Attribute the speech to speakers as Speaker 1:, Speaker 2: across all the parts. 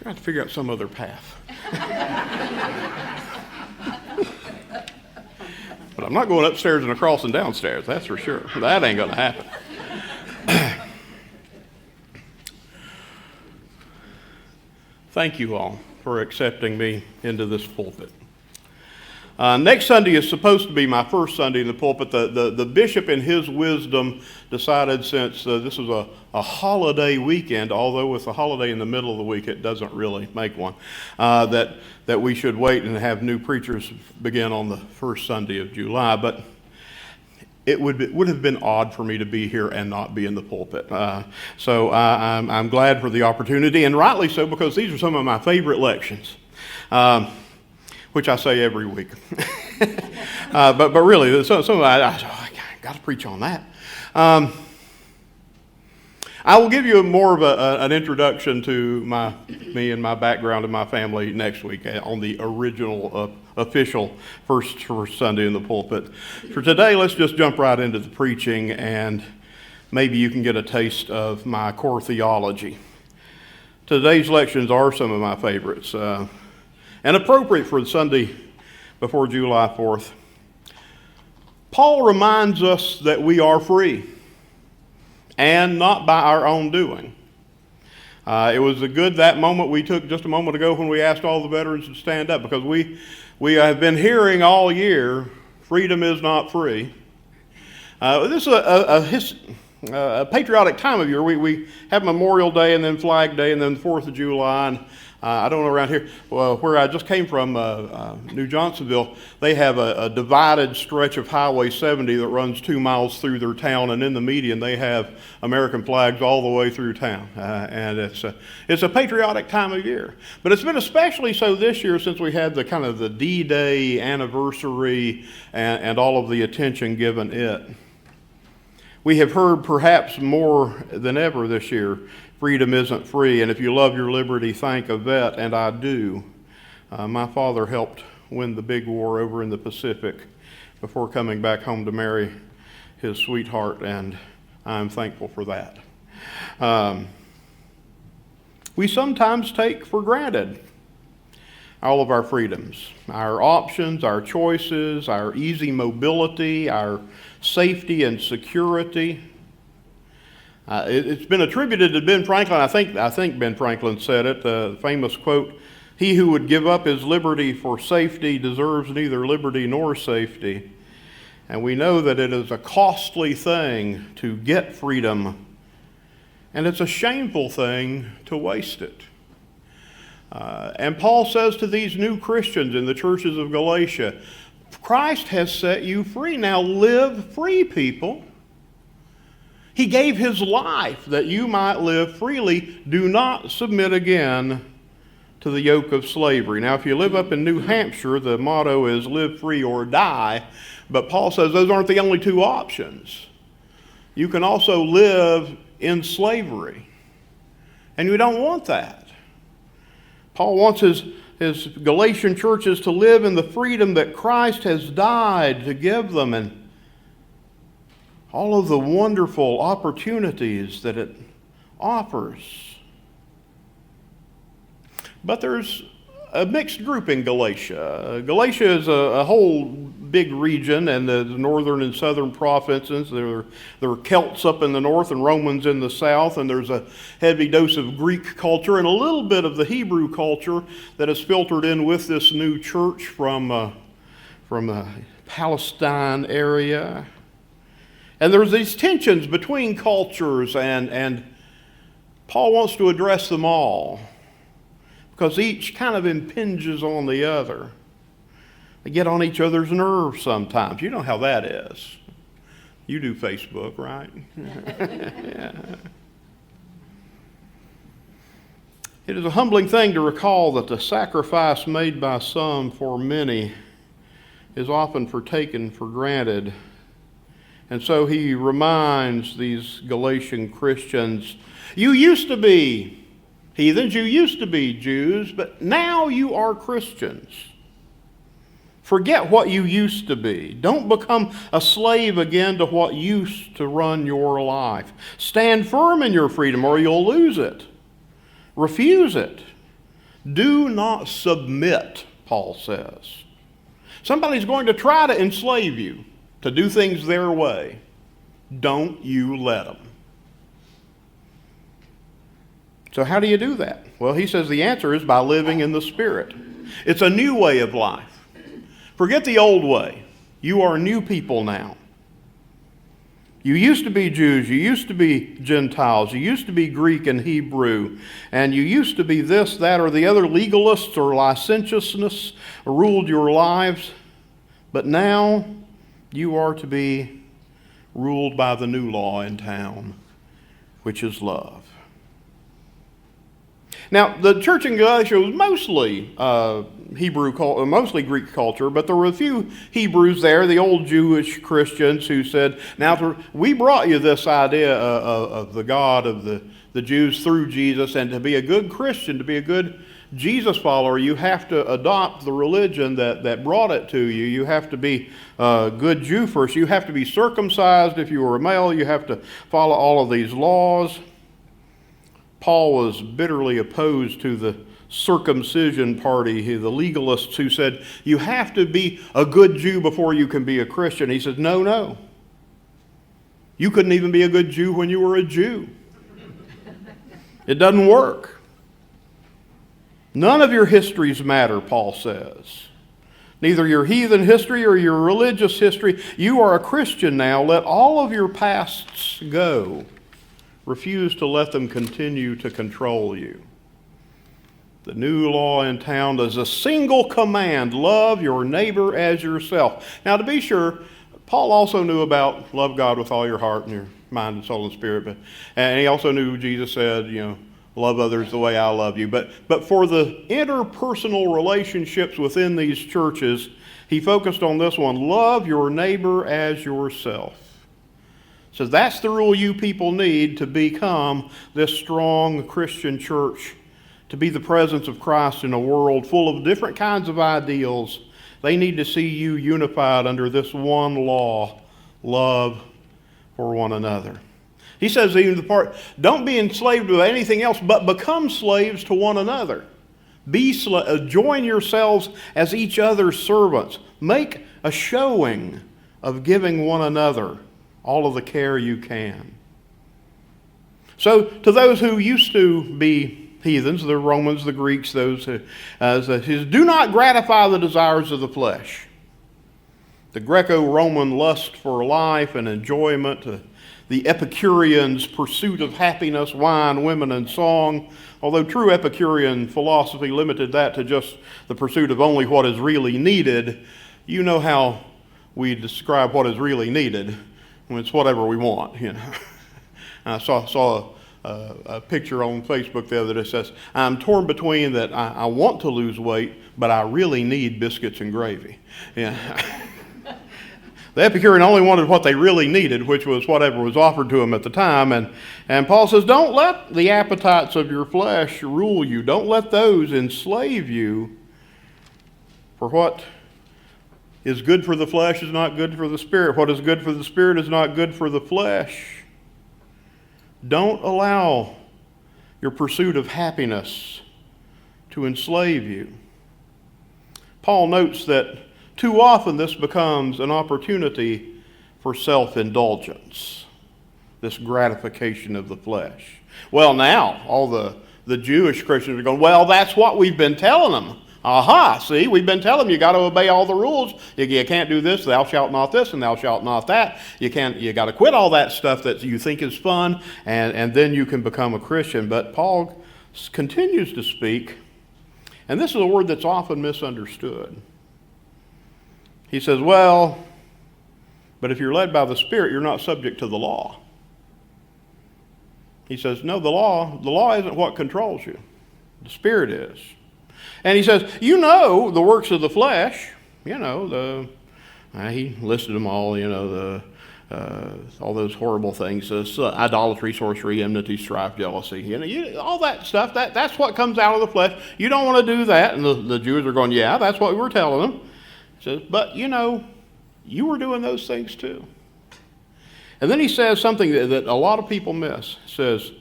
Speaker 1: have to figure out some other path. But I'm not going upstairs and across and downstairs, that's for sure. That ain't going to happen. Thank you all for accepting me into this pulpit. Next Sunday is supposed to be my first Sunday in the pulpit. The bishop, in his wisdom, decided, since this was a holiday weekend, although with a holiday in the middle of the week, it doesn't really make one, that we should wait and have new preachers begin on the first Sunday of July. But it would have been odd for me to be here and not be in the pulpit. So I'm glad for the opportunity, and rightly so, because these are some of my favorite lections. Which I say every week. but really, some of I got to preach on that. I will give you more of an introduction to me and my background and my family next week on the original official first Sunday in the pulpit. For today, let's just jump right into the preaching, and maybe you can get a taste of my core theology. Today's lections are some of my favorites. And appropriate for the Sunday before July 4th. Paul reminds us that we are free, and not by our own doing. It was that moment we took just a moment ago when we asked all the veterans to stand up, because we have been hearing all year, freedom is not free. This is a patriotic time of year. We have Memorial Day and then Flag Day and then the 4th of July. And I don't know around here, where I just came from, New Johnsonville, they have a divided stretch of Highway 70 that runs 2 miles through their town, and in the median they have American flags all the way through town. And it's a patriotic time of year. But it's been especially so this year, since we had the kind of the D-Day anniversary and all of the attention given it. We have heard perhaps more than ever this year, freedom isn't free, and if you love your liberty, thank a vet, and I do. My father helped win the big war over in the Pacific before coming back home to marry his sweetheart, and I'm thankful for that. We sometimes take for granted all of our freedoms, our options, our choices, our easy mobility, our safety and security. It's been attributed to Ben Franklin. I think Ben Franklin said it, the famous quote, "He who would give up his liberty for safety deserves neither liberty nor safety." And we know that it is a costly thing to get freedom, and it's a shameful thing to waste it. And Paul says to these new Christians in the churches of Galatia, Christ has set you free. Now live free, people. He gave his life that you might live freely. Do not submit again to the yoke of slavery. Now, if you live up in New Hampshire, the motto is live free or die. But Paul says those aren't the only two options. You can also live in slavery. And we don't want that. Paul wants his Galatian churches to live in the freedom that Christ has died to give them, and all of the wonderful opportunities that it offers. But there's a mixed group in Galatia. Galatia is a whole big region, and the northern and southern provinces. There are Celts up in the north and Romans in the south, and there's a heavy dose of Greek culture and a little bit of the Hebrew culture that is filtered in with this new church from the Palestine area. And there's these tensions between cultures, and Paul wants to address them all, because each kind of impinges on the other. They get on each other's nerves sometimes. You know how that is. You do Facebook, right? Yeah. It is a humbling thing to recall that the sacrifice made by some for many is often taken for granted. And so he reminds these Galatian Christians, you used to be heathens, you used to be Jews, but now you are Christians. Forget what you used to be. Don't become a slave again to what used to run your life. Stand firm in your freedom or you'll lose it. Refuse it. Do not submit, Paul says. Somebody's going to try to enslave you, to do things their way. Don't you let them. So how do you do that? Well, he says the answer is by living in the Spirit. It's a new way of life. Forget the old way. You are new people now. You used to be Jews, you used to be Gentiles, you used to be Greek and Hebrew, and you used to be this, that, or the other. Legalists or licentiousness ruled your lives, but now you are to be ruled by the new law in town, which is love. Now, the church in Galatia was mostly mostly Greek culture, but there were a few Hebrews there, the old Jewish Christians, who said, now we brought you this idea of the God of the Jews through Jesus, and to be a good Christian, to be a good Jesus follower, you have to adopt the religion that brought it to you. You have to be a good Jew first. You have to be circumcised if you were a male. You have to follow all of these laws. Paul was bitterly opposed to the circumcision party, the legalists who said, you have to be a good Jew before you can be a Christian. He says, no. You couldn't even be a good Jew when you were a Jew. It doesn't work. None of your histories matter, Paul says. Neither your heathen history or your religious history. You are a Christian now. Let all of your pasts go. Refuse to let them continue to control you. The new law in town does a single command: love your neighbor as yourself. Now, to be sure, Paul also knew about love God with all your heart and your mind and soul and spirit, and he also knew Jesus said, love others the way I love you. But for the interpersonal relationships within these churches, he focused on this one: love your neighbor as yourself. So that's the rule you people need to become this strong Christian church, to be the presence of Christ in a world full of different kinds of ideals. They need to see you unified under this one law: love for one another. He says even the part, don't be enslaved with anything else, but become slaves to one another. Join yourselves as each other's servants. Make a showing of giving one another all of the care you can. So to those who used to be heathens, the Romans, the Greeks, those who do not gratify the desires of the flesh. The Greco-Roman lust for life and enjoyment, the Epicureans' pursuit of happiness, wine, women, and song. Although true Epicurean philosophy limited that to just the pursuit of only what is really needed, you know how we describe what is really needed. It's whatever we want, I saw a picture on Facebook the other day that says, I'm torn between that I want to lose weight, but I really need biscuits and gravy. The Epicurean only wanted what they really needed, which was whatever was offered to them at the time. And Paul says, don't let the appetites of your flesh rule you. Don't let those enslave you. For what is good for the flesh is not good for the spirit. What is good for the spirit is not good for the flesh. Don't allow your pursuit of happiness to enslave you. Paul notes that too often this becomes an opportunity for self-indulgence, this gratification of the flesh. Well, now all the Jewish Christians are going, well, that's what we've been telling them. Aha, see, we've been telling them you got to obey all the rules. You can't do this, thou shalt not this, and thou shalt not that. You got to quit all that stuff that you think is fun, and then you can become a Christian. But Paul continues to speak, and this is a word that's often misunderstood. He says, well, but if you're led by the Spirit, you're not subject to the law. He says, no, the law isn't what controls you. The Spirit is. And he says, the works of the flesh, he listed them all, all those horrible things, idolatry, sorcery, enmity, strife, jealousy, all that stuff, that's what comes out of the flesh. You don't want to do that. And the Jews are going, yeah, that's what we were telling them. He says, but you were doing those things too. And then he says something that a lot of people miss. He says,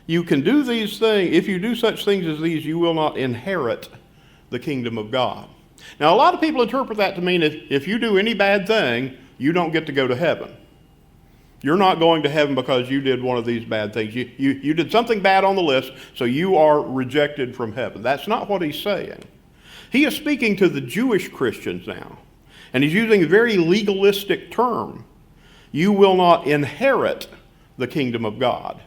Speaker 1: you can do these things. If you do such things as these, you will not inherit the kingdom of God. Now, a lot of people interpret that to mean if you do any bad thing, you don't get to go to heaven. You're not going to heaven because you did one of these bad things. You did something bad on the list, so you are rejected from heaven. That's not what he's saying. He is speaking to the Jewish Christians now, and he's using a very legalistic term. You will not inherit the kingdom of God.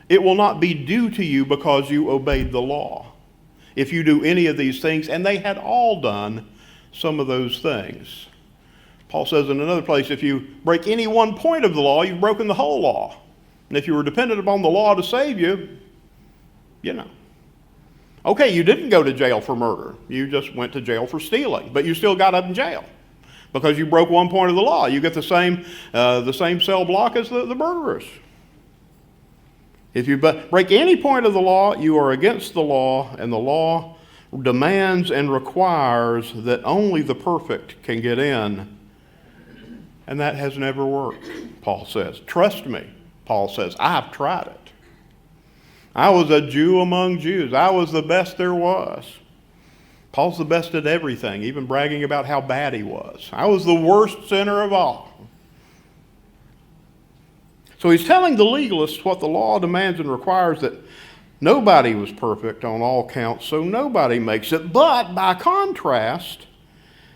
Speaker 1: It will not be due to you because you obeyed the law. If you do any of these things, and they had all done some of those things. Paul says in another place, if you break any one point of the law, you've broken the whole law. And if you were dependent upon the law to save you, Okay, you didn't go to jail for murder. You just went to jail for stealing, but you still got up in jail because you broke one point of the law. You get the same cell block as the murderers. If you break any point of the law, you are against the law, and the law demands and requires that only the perfect can get in. And that has never worked, Paul says. Trust me, Paul says, I've tried it. I was a Jew among Jews. I was the best there was. Paul's the best at everything, even bragging about how bad he was. I was the worst sinner of all. So he's telling the legalists what the law demands and requires, that nobody was perfect on all counts, so nobody makes it. But by contrast,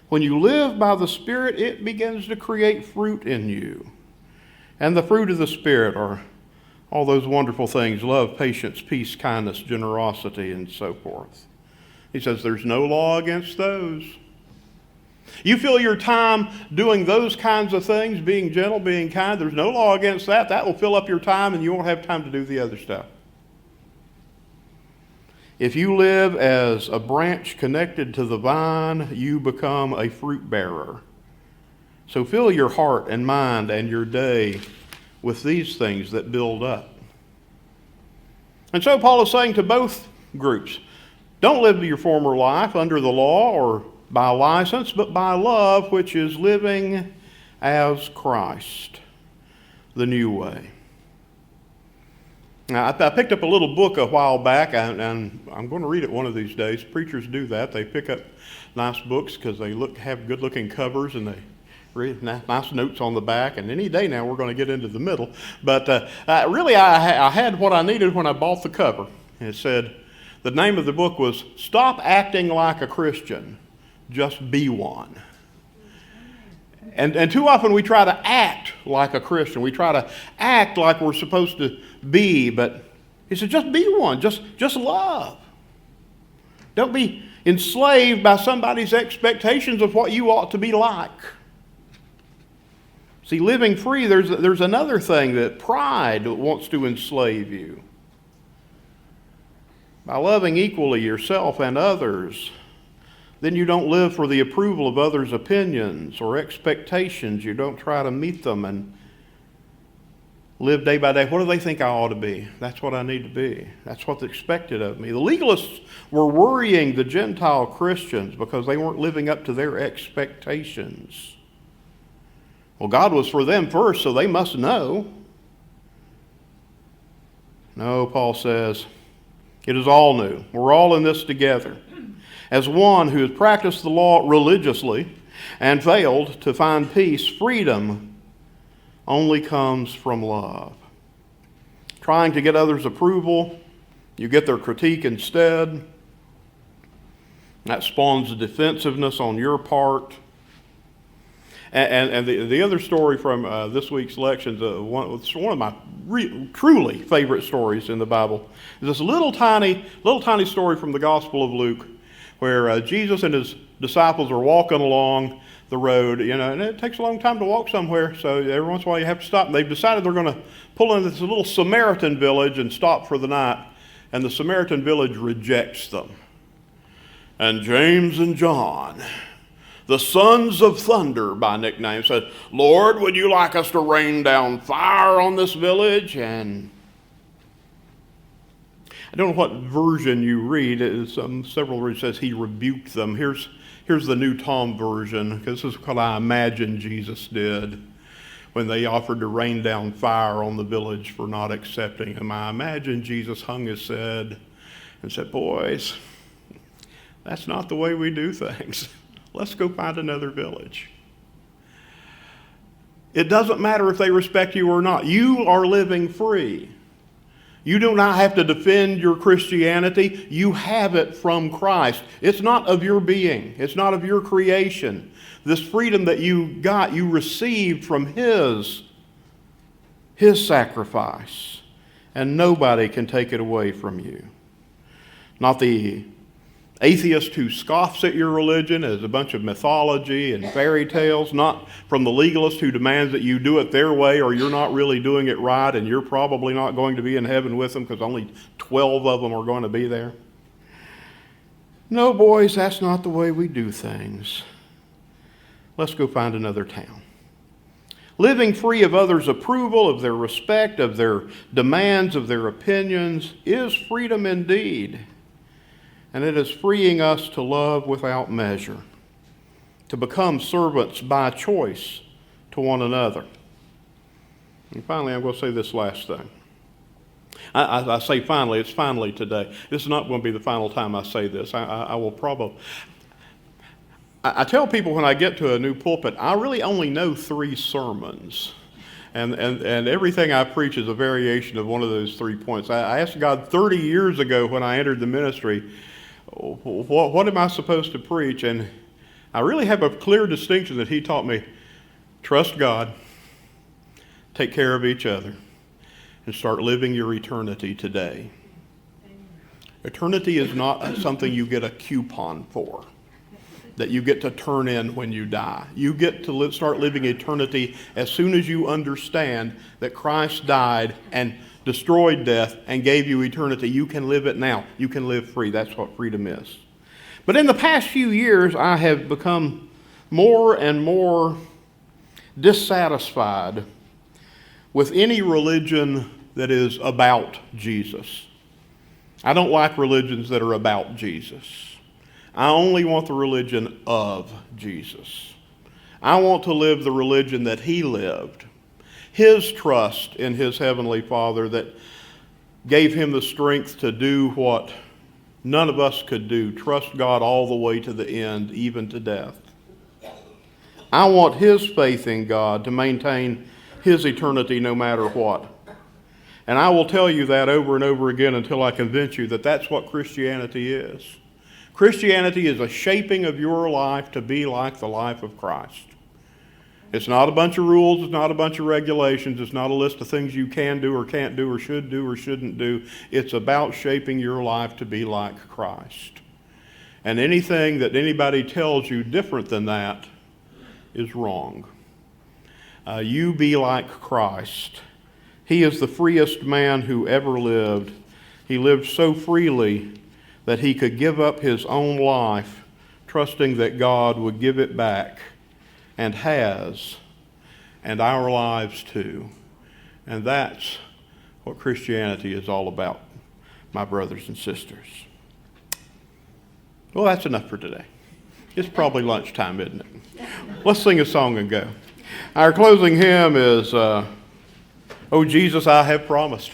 Speaker 1: when you live by the Spirit, it begins to create fruit in you. And the fruit of the Spirit are all those wonderful things: love, patience, peace, kindness, generosity, and so forth. He says there's no law against those. You fill your time doing those kinds of things, being gentle, being kind, there's no law against that. That will fill up your time and you won't have time to do the other stuff. If you live as a branch connected to the vine, you become a fruit bearer. So fill your heart and mind and your day with these things that build up. And so Paul is saying to both groups, don't live your former life under the law or by license, but by love, which is living as Christ, the new way. Now, I picked up a little book a while back, and I'm going to read it one of these days. Preachers do that. They pick up nice books because they have good-looking covers, and they read nice notes on the back. And any day now, we're going to get into the middle. But really, I had what I needed when I bought the cover. It said, the name of the book was "Stop Acting Like a Christian. Just Be One." And too often we try to act like a Christian. We try to act like we're supposed to be, but he said, just be one. Just love. Don't be enslaved by somebody's expectations of what you ought to be like. See, living free, there's another thing that pride wants to enslave you. By loving equally yourself and others, then you don't live for the approval of others' opinions or expectations. You don't try to meet them and live day by day. What do they think I ought to be? That's what I need to be. That's what's expected of me. The legalists were worrying the Gentile Christians because they weren't living up to their expectations. Well, God was for them first, so they must know. No, Paul says, it is all new. We're all in this together. As one who has practiced the law religiously and failed to find peace, freedom only comes from love. Trying to get others' approval, you get their critique instead. That spawns defensiveness on your part. And the other story from this week's lections, one of my truly favorite stories in the Bible, is this little tiny story from the Gospel of Luke, where Jesus and his disciples are walking along the road, and it takes a long time to walk somewhere, so every once in a while you have to stop. And they've decided they're going to pull into this little Samaritan village and stop for the night, and the Samaritan village rejects them. And James and John, the sons of thunder by nickname, said, "Lord, would you like us to rain down fire on this village?" And I don't know what version you read. Several versions says he rebuked them. Here's the New Tom version, because this is what I imagine Jesus did. when they offered to rain down fire on the village for not accepting him. I imagine Jesus hung his head and said, boys, that's not the way we do things. Let's go find another village. It doesn't matter if they respect you or not. You are living free. You do not have to defend your Christianity. You have it from Christ. It's not of your being. It's not of your creation. This freedom that you got, you received from His sacrifice. And nobody can take it away from you. Not the atheist who scoffs at your religion as a bunch of mythology and fairy tales, not from the legalist who demands that you do it their way or you're not really doing it right and you're probably not going to be in heaven with them because only 12 of them are going to be there. No, boys, that's not the way we do things. Let's go find another town. Living free of others' approval, of their respect, of their demands, of their opinions is freedom indeed. And it is freeing us to love without measure, to become servants by choice to one another. And finally, I'm going to say this last thing. I say finally, it's finally today. This is not going to be the final time I say this. I will probably... I tell people when I get to a new pulpit, I really only know 3 sermons. And everything I preach is a variation of one of those 3 points. I asked God 30 years ago when I entered the ministry, what am I supposed to preach? And I really have a clear distinction that He taught me. Trust God, take care of each other, and start living your eternity today. Eternity is not something you get a coupon for, that you get to turn in when you die. You get to start living eternity as soon as you understand that Christ died and destroyed death and gave you eternity. You can live it now. You can live free. That's what freedom is. But in the past few years, I have become more and more dissatisfied with any religion that is about Jesus. I don't like religions that are about Jesus. I only want the religion of Jesus. I want to live the religion that He lived. His trust in His Heavenly Father that gave Him the strength to do what none of us could do, trust God all the way to the end, even to death. I want His faith in God to maintain His eternity no matter what. And I will tell you that over and over again until I convince you that that's what Christianity is. Christianity is a shaping of your life to be like the life of Christ. It's not a bunch of rules, it's not a bunch of regulations, it's not a list of things you can do or can't do or shouldn't do. It's about shaping your life to be like Christ. And anything that anybody tells you different than that is wrong. You be like Christ. He is the freest man who ever lived. He lived so freely that He could give up His own life, trusting that God would give it back, and has, and our lives too. And that's what Christianity is all about, my brothers and sisters. Well, that's enough for today. It's probably lunchtime, isn't it? Let's sing a song and go. Our closing hymn is, Oh Jesus, I have promised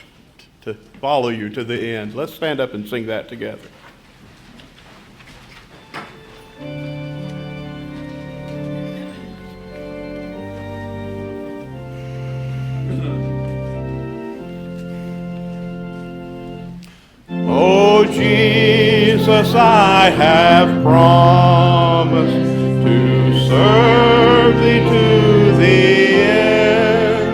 Speaker 1: to follow you to the end. Let's stand up and sing that together. Oh Jesus, I have promised to serve Thee to the end.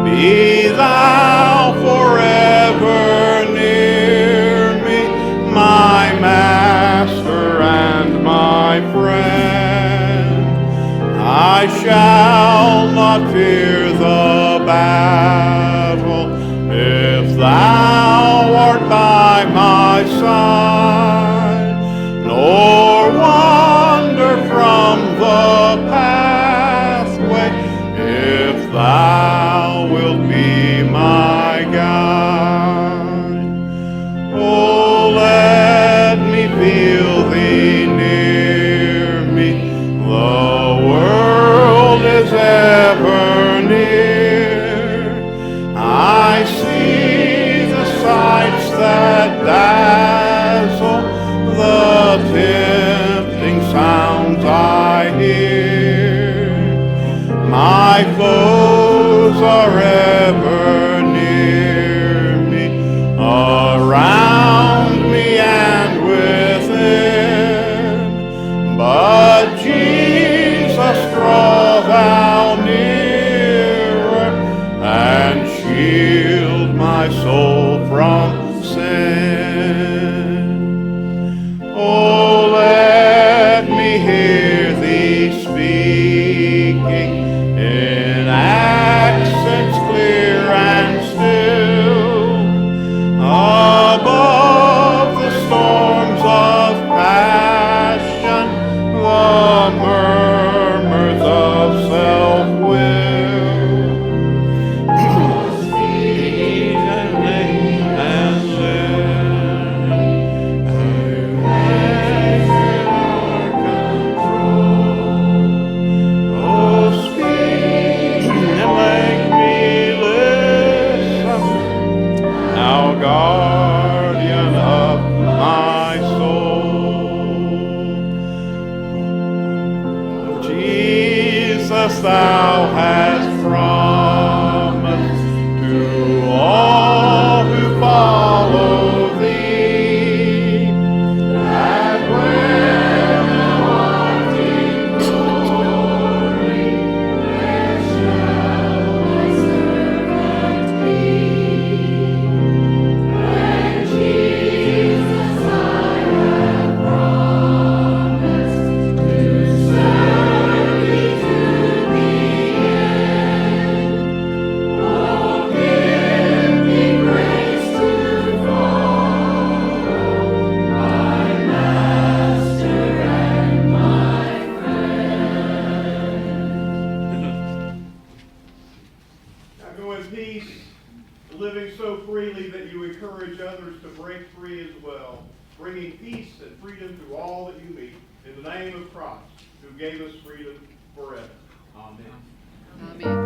Speaker 1: Be Thou forever near me, my Master and my friend. I shall not fear the battle if Thou art by my side, nor wander from the pathway if Thou wilt be my guide. Oh, let me feel Thee near me, the world is ever near my foes are ever near me, around me and within. But Jesus, draw thou nearer and shield my soul from sin. Oh, let me hear thee speaking in accents clear and still, above the storms of passion, the murmurs of self-will. Speak and guardian of my soul. Jesus, thou hast promised to all who follow thee, that when thou art in glory, there shall thy servant be. Living so freely that you encourage others to break free as well, bringing peace and freedom to all that you meet. In the name of Christ, who gave us freedom forever. Amen.
Speaker 2: Amen.